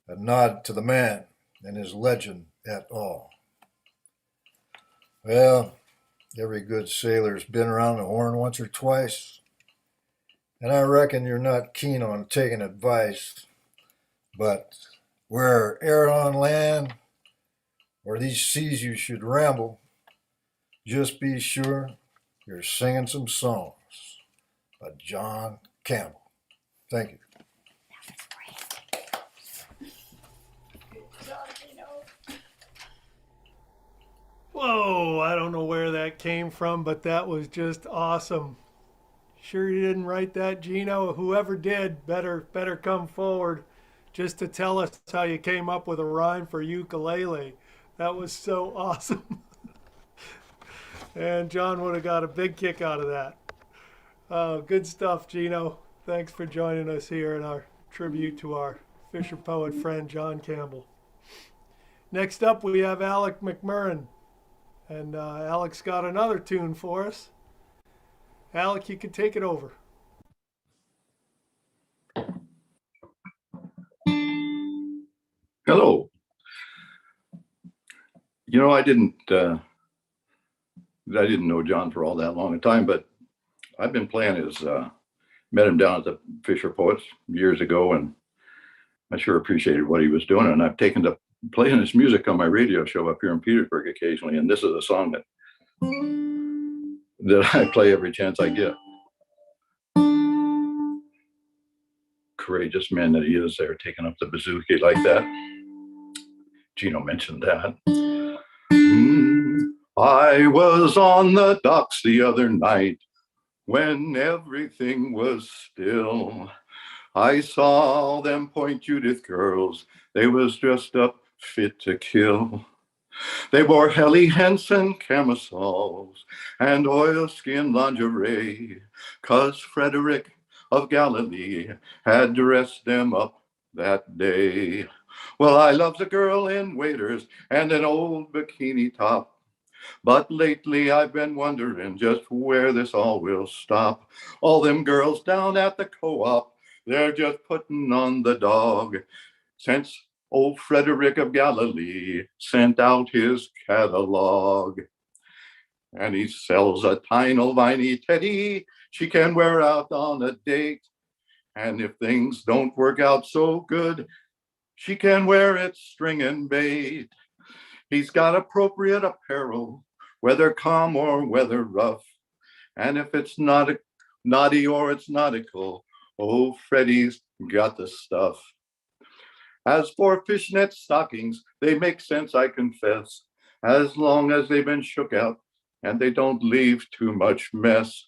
a nod to the man and his legend at all. Well, every good sailor's been around the horn once or twice, and I reckon you're not keen on taking advice, but where air on land or these seas you should ramble, just be sure you're singing some songs by John Campbell. Thank you. Whoa, I don't know where that came from, but that was just awesome. Sure you didn't write that, Gino? Whoever did, better come forward just to tell us how you came up with a rhyme for ukulele. That was so awesome. And John would have got a big kick out of that. Good stuff, Gino. Thanks for joining us here in our tribute to our Fisher poet friend, John Campbell. Next up, we have Alec McMurrin. And Alec's got another tune for us. Alec, you can take it over. Hello. You know, I didn't know John for all that long a time, but I've been playing his, met him down at the Fisher Poets years ago, and I sure appreciated what he was doing. And I've taken to playing his music on my radio show up here in Petersburg occasionally. And this is a song that I play every chance I get. Courageous man that he is there, taking up the bouzouki like that. Gino mentioned that. I was on the docks the other night when everything was still. I saw them Point Judith girls. They was dressed up fit to kill. They wore Helly Hansen camisoles and oilskin lingerie, 'cause Frederick of Galilee had dressed them up that day. Well, I loves a girl in waders and an old bikini top. But lately I've been wondering just where this all will stop. All them girls down at the co-op, they're just putting on the dog. Since old Frederick of Galilee sent out his catalog. And he sells a tiny, viney teddy she can wear out on a date. And if things don't work out so good, she can wear it string and bait. He's got appropriate apparel, whether calm or whether rough. And if it's not naughty or it's nautical, oh, Freddie's got the stuff. As for fishnet stockings, they make sense, I confess, as long as they've been shook out and they don't leave too much mess.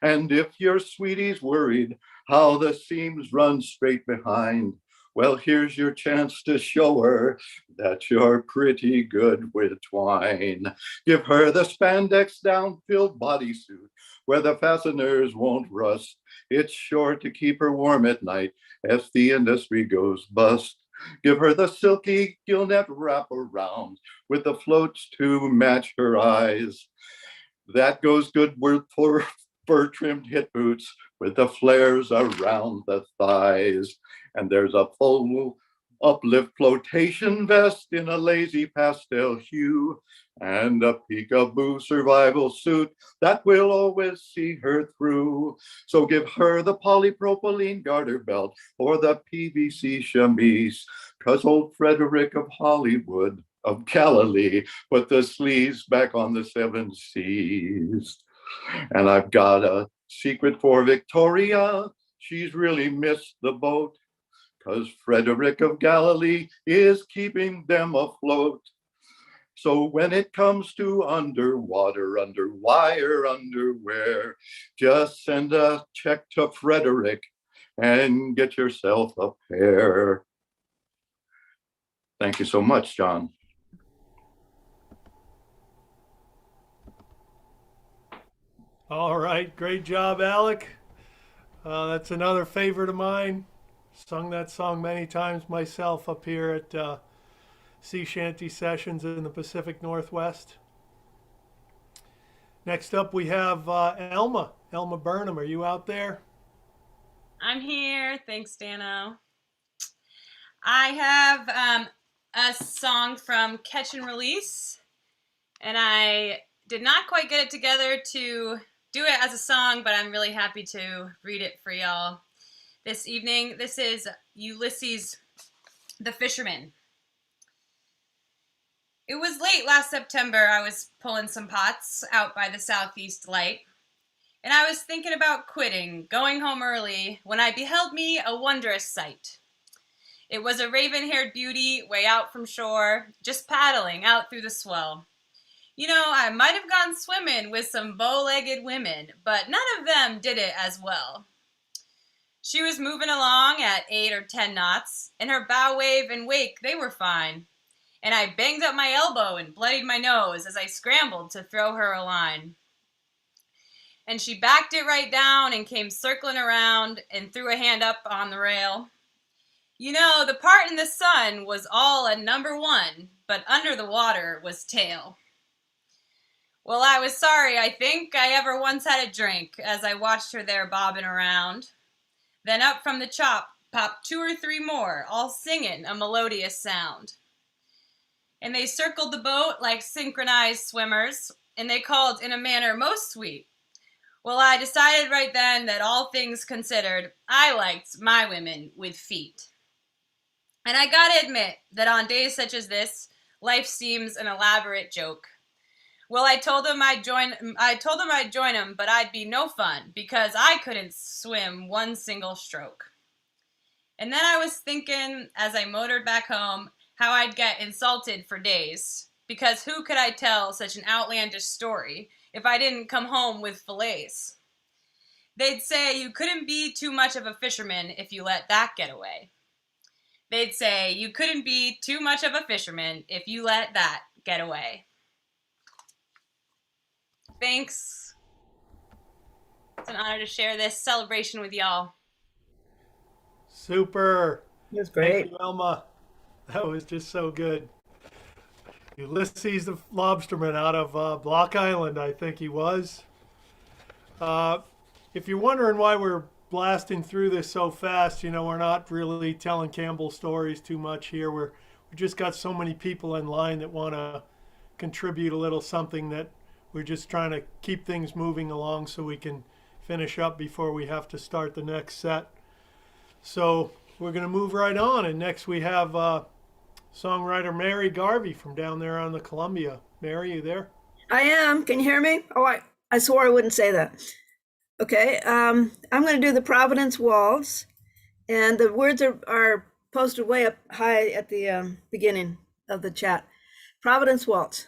And if your sweetie's worried how the seams run straight behind, well, here's your chance to show her that you're pretty good with twine. Give her the spandex down-filled bodysuit where the fasteners won't rust. It's sure to keep her warm at night if the industry goes bust. Give her the silky gillnet wrap around with the floats to match her eyes. That goes good for fur-trimmed hit boots with the flares around the thighs. And there's a full uplift flotation vest in a lazy pastel hue and a peekaboo survival suit that will always see her through. So give her the polypropylene garter belt or the PVC chemise, cause old Frederick of Hollywood of Galilee put the sleeves back on the 7 seas. And I've got a secret for Victoria. She's really missed the boat, cause Frederick of Galilee is keeping them afloat. So when it comes to underwater, underwire, underwear, just send a check to Frederick and get yourself a pair. Thank you so much, John. All right, great job, Alec. That's another favorite of mine. Sung that song many times myself up here at sea shanty sessions in the Pacific Northwest. Next up, we have Elma. Elma Burnham, are you out there? I'm here. Thanks, Dano. I have a song from Catch and Release, and I did not quite get it together to do it as a song, but I'm really happy to read it for y'all this evening. This is Ulysses the Fisherman. It was late last September. I was pulling some pots out by the Southeast Light, and I was thinking about quitting, going home early, when I beheld me a wondrous sight. It was a raven-haired beauty way out from shore, just paddling out through the swell. You know, I might have gone swimming with some bow-legged women, but none of them did it as well. She was moving along at 8 or 10 knots, and her bow wave and wake, they were fine. And I banged up my elbow and bloodied my nose as I scrambled to throw her a line. And she backed it right down and came circling around and threw a hand up on the rail. You know, the part in the sun was all at number 1, but under the water was tail. Well, I was sorry, I think, I ever once had a drink as I watched her there bobbing around. Then up from the chop popped 2 or 3 more, all singing a melodious sound. And they circled the boat like synchronized swimmers, and they called in a manner most sweet. Well, I decided right then that all things considered, I liked my women with feet. And I gotta admit that on days such as this, life seems an elaborate joke. Well, I told them I'd join them, but I'd be no fun because I couldn't swim one single stroke. And then I was thinking, as I motored back home, how I'd get insulted for days, because who could I tell such an outlandish story if I didn't come home with fillets? They'd say you couldn't be too much of a fisherman if you let that get away. They'd say you couldn't be too much of a fisherman if you let that get away. Thanks. It's an honor to share this celebration with y'all. Super. That's great. Thank you, Elma. That was just so good. Ulysses the Lobsterman out of Block Island, I think he was. If you're wondering why we're blasting through this so fast, we're not really telling Campbell stories too much here. We just got so many people in line that want to contribute a little something that we're just trying to keep things moving along so we can finish up before we have to start the next set. So we're going to move right on, and next we have songwriter Mary Garvey from down there on the Columbia. Mary, you there? I am. Can you hear me? Oh, I swore I wouldn't say that. Okay. I'm going to do the Providence Waltz, and the words are posted way up high at the beginning of the chat. Providence Waltz.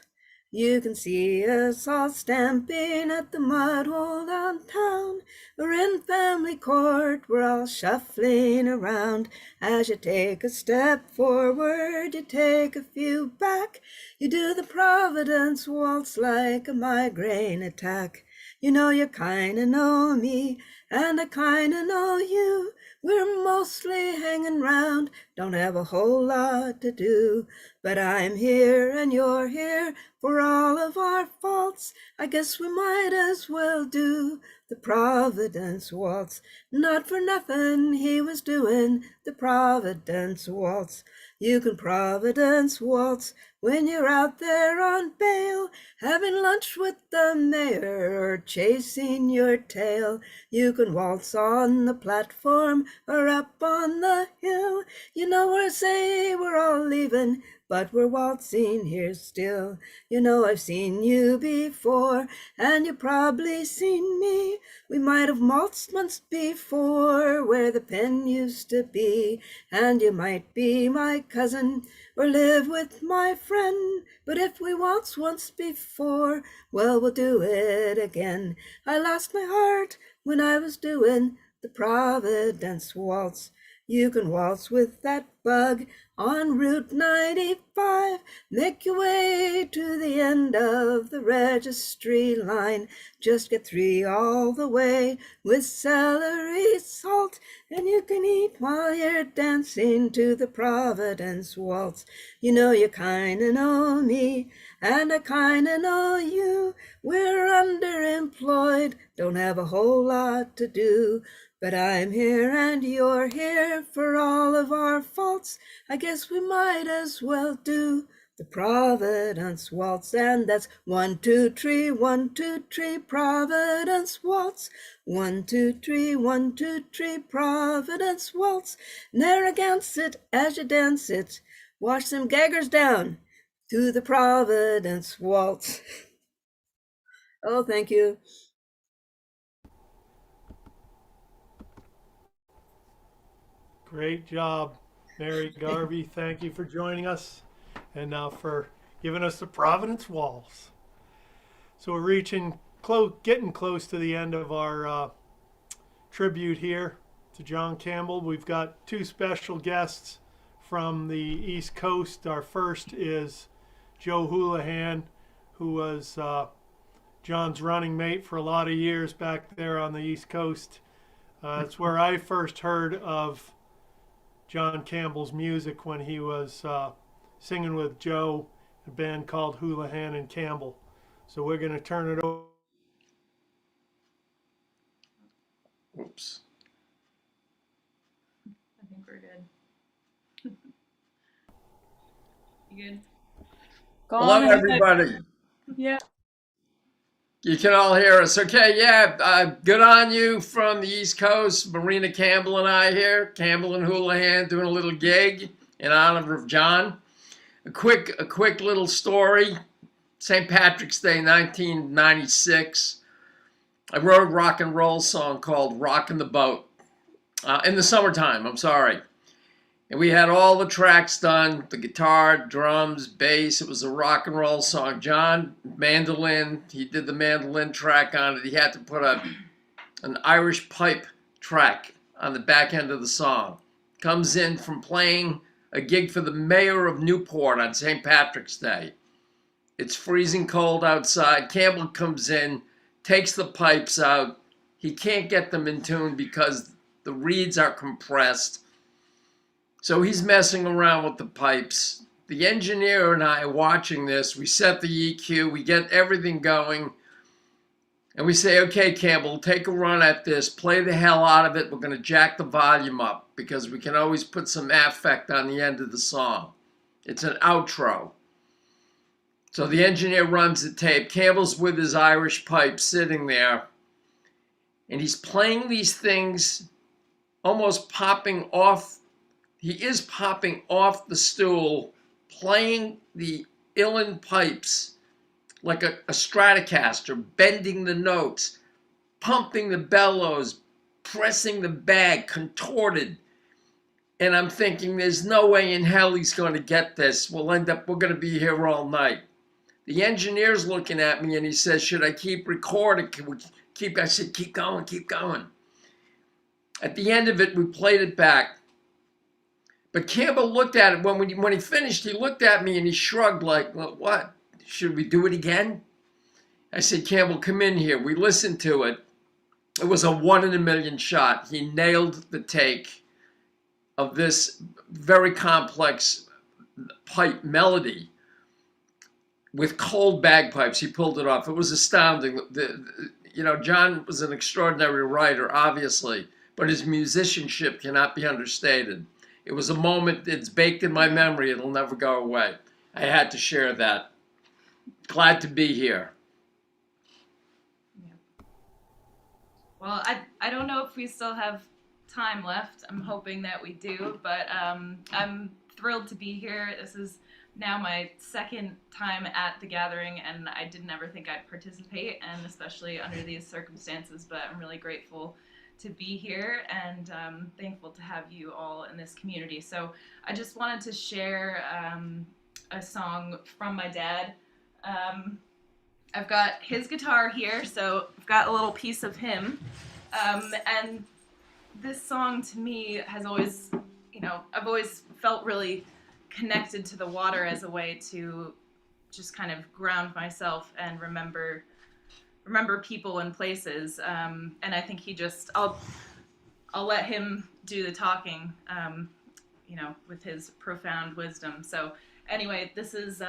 You can see us all stamping at the mud hole downtown. We're in family court, we're all shuffling around. As you take a step forward, you take a few back. You do the Providence Waltz like a migraine attack. You kinda know me, and I kinda know you. We're mostly hanging round, don't have a whole lot to do. But I'm here and you're here for all of our faults. I guess we might as well do the Providence Waltz. Not for nothing he was doing the Providence Waltz. You can Providence Waltz when you're out there on bail, having lunch with the mayor or chasing your tail. You can waltz on the platform or up on the hill. I say we're all leaving, but we're waltzing here still. I've seen you before, and you've probably seen me. We might have waltzed once before where the pen used to be, and you might be my cousin or live with my friend. But if we waltzed once before, well, we'll do it again. I lost my heart when I was doing the Providence Waltz. You can waltz with that bug on Route 95. Make your way to the end of the registry line. Just get 3 all the way with celery salt. And you can eat while you're dancing to the Providence Waltz. You kinda know me, and I kinda know you. We're underemployed, don't have a whole lot to do. But I'm here and you're here for all of our faults. I guess we might as well do the Providence Waltz. And that's 1, 2, 3, 1, 2, 3, Providence Waltz. 1, 2, 3, 1, 2, 3, Providence Waltz. Narragansett as you dance it. Wash them gaggers down to the Providence Waltz. Oh, thank you. Great job, Mary Garvey. Thank you for joining us, and now for giving us the Providence Waltz. So we're getting close to the end of our tribute here to John Campbell. We've got 2 special guests from the East Coast. Our first is Joe Houlihan, who was John's running mate for a lot of years back there on the East Coast. It's where I first heard of John Campbell's music, when he was singing with Joe, a band called Houlihan and Campbell. So we're going to turn it over. Oops. I think we're good. You good? Go Hello, on ahead. everybody. Yeah. You can all hear us. Okay, yeah, good on you from the East Coast. Marina Campbell and I here. Campbell and Houlihan doing a little gig in honor of John. A quick little story. St. Patrick's Day, 1996. I wrote a rock and roll song called Rockin' the Boat. In the summertime, I'm sorry. And we had all the tracks done, the guitar, drums, bass. It was a rock and roll song. John, mandolin, he did the mandolin track on it. He had to put an Irish pipe track on the back end of the song. Comes in from playing a gig for the mayor of Newport on St. Patrick's Day. It's freezing cold outside. Campbell comes in, takes the pipes out. He can't get them in tune because the reeds are compressed. So he's messing around with the pipes, the engineer and I are watching this. We set the EQ, we get everything going, and we say, okay, Campbell, take a run at this, play the hell out of it. We're going to jack the volume up because we can always put some affect on the end of the song. It's an outro. So the engineer runs the tape. Campbell's with his Irish pipe sitting there, and he's playing these things, almost popping off. He is popping off the stool, playing the uilleann pipes like a Stratocaster, bending the notes, pumping the bellows, pressing the bag, contorted. And I'm thinking, there's no way in hell he's going to get this. We're going to be here all night. The engineer's looking at me and he says, should I keep recording? Can we keep? I said, keep going, keep going. At the end of it, we played it back. But Campbell looked at it. When he finished, he looked at me and he shrugged like, well, what? Should we do it again? I said, Campbell, come in here. We listened to it. It was a 1 in a million shot. He nailed the take of this very complex pipe melody with cold bagpipes. He pulled it off. It was astounding. John was an extraordinary writer, obviously, but his musicianship cannot be understated. It was a moment that's baked in my memory. It'll never go away. I had to share that. Glad to be here. Well, I don't know if we still have time left. I'm hoping that we do, but I'm thrilled to be here. This is now my second time at the gathering, and I didn't ever think I'd participate, and especially under these circumstances, but I'm really grateful to be here and thankful to have you all in this community. So I just wanted to share a song from my dad. I've got his guitar here, so I've got a little piece of him. And this song to me has always, I've always felt really connected to the water as a way to just kind of ground myself and remember people and places. And I think I'll let him do the talking, with his profound wisdom. So anyway, this is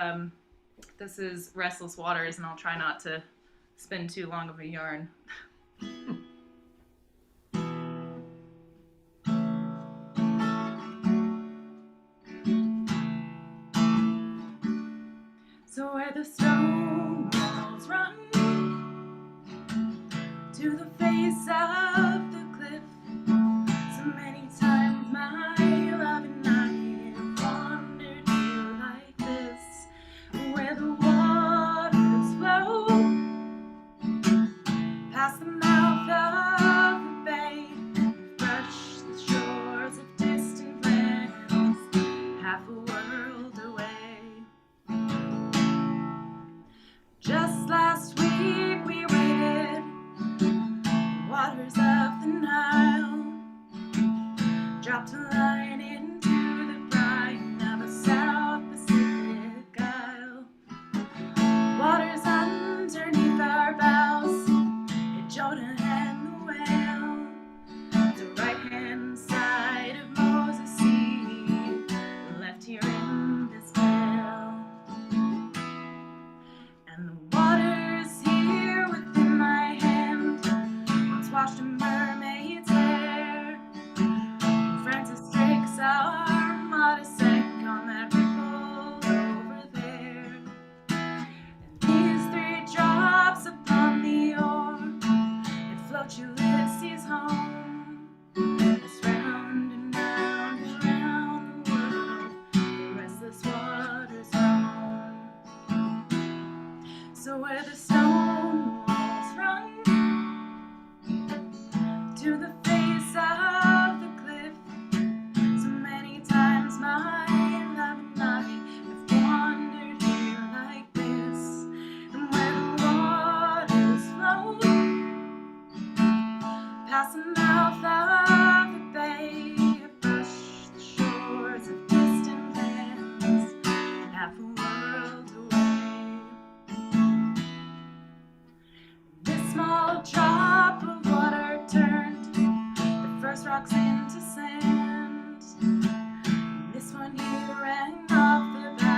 Restless Waters, and I'll try not to spin too long of a yarn. So where the stone walls run to the face of the cliff, so many times my love and I have wandered here like this, where the waters flow past the mouth of the bay, brush the shores of distant lands, half a world away. Just last week we waded the waters of the Nile, dropped a line into the brine of a South Pacific isle. Waters underneath our bows, hit Jonah and the whale, the right-hand side of Moses' Sea, left here in this vale. And the waters here within my hand once washed a mermaid's hair. Francis Drake's armada sank on that ripple over there. And these 3 drops upon the oar, it floats Ulysses home. It's round and round and round the world, the restless waters roam. So where the stone walls run to the face of the cliff, so many times my love and I have wandered here like this, and where the waters flow past the mouth of the bay, brush the shores of distant lands, half a world away. This small drop of water turned the first rocks into sand. This one here ran off the back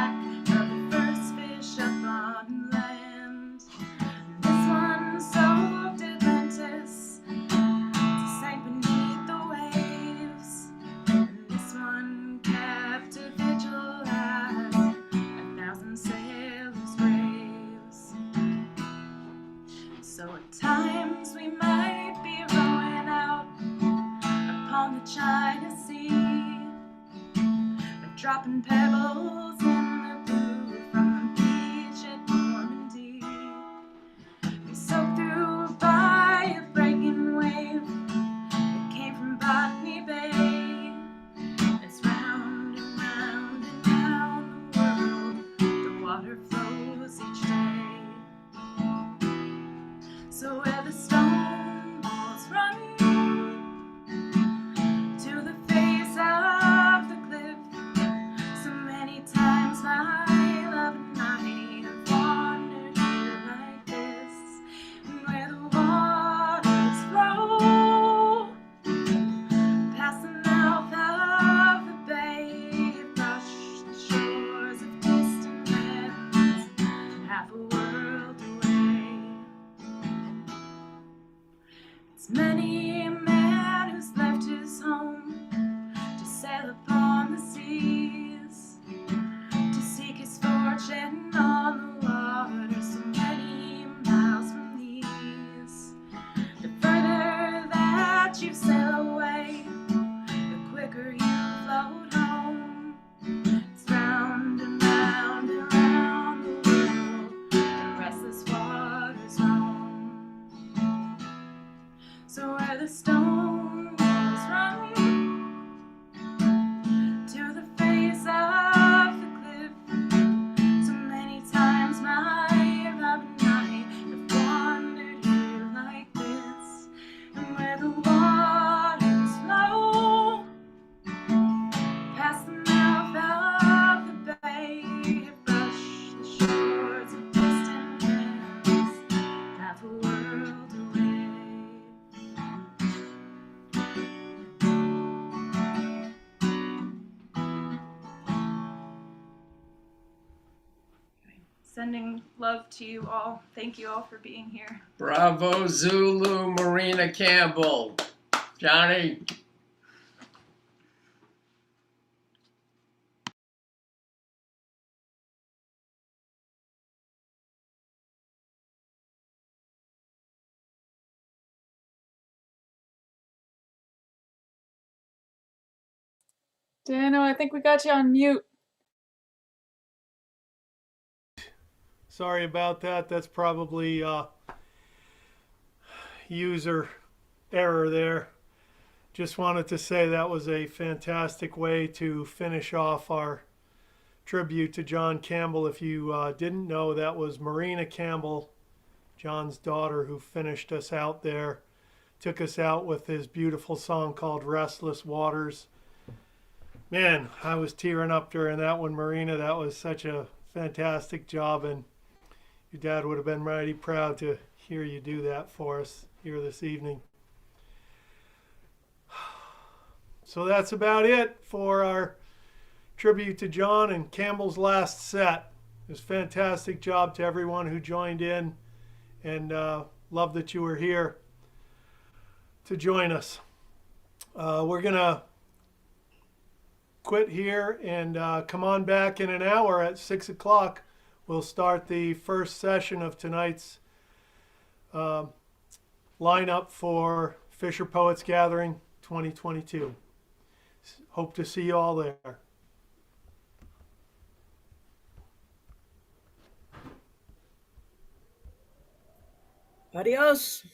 times we might be rowing out upon the China Sea, or dropping pebbles in the blue from the beach at Normandy. We soaked through by a breaking wave that came from Botany Bay. It's round and round and round the world, the water flows each day. So where the stone walls run to the face of the cliff, so many times my love and I have wandered here like this. And where the waters flow past the mouth of the bay, brush the shores of distant lands, half a world away. It's many a man who's left his home to sail upon the seas, to seek his fortune on the water, so many miles from these. The further that you sail away, the quicker you float home. It's round and round and round the world, the restless waters roam. So where the stone walls run to the face of the cliff, so many times my love and I have wandered here like this. And where the waters flow past the mouth of the bay, brush the shores of distant lands, half a world away. Sending love to you all. Thank you all for being here. Bravo, Zulu, Marina Campbell. Johnny. Dano, I think we got you on mute. Sorry about that. That's probably user error there. Just wanted to say that was a fantastic way to finish off our tribute to John Campbell. If you didn't know, that was Marina Campbell, John's daughter, who finished us out there, took us out with his beautiful song called Restless Waters. Man, I was tearing up during that one, Marina. That was such a fantastic job, and your dad would have been mighty proud to hear you do that for us here this evening. So that's about it for our tribute to John and Campbell's last set. It was a fantastic job to everyone who joined in, and love that you were here to join us. We're going to quit here and come on back in an hour at 6 o'clock. We'll start the first session of tonight's lineup for Fisher Poets Gathering 2022. Hope to see you all there. Adios.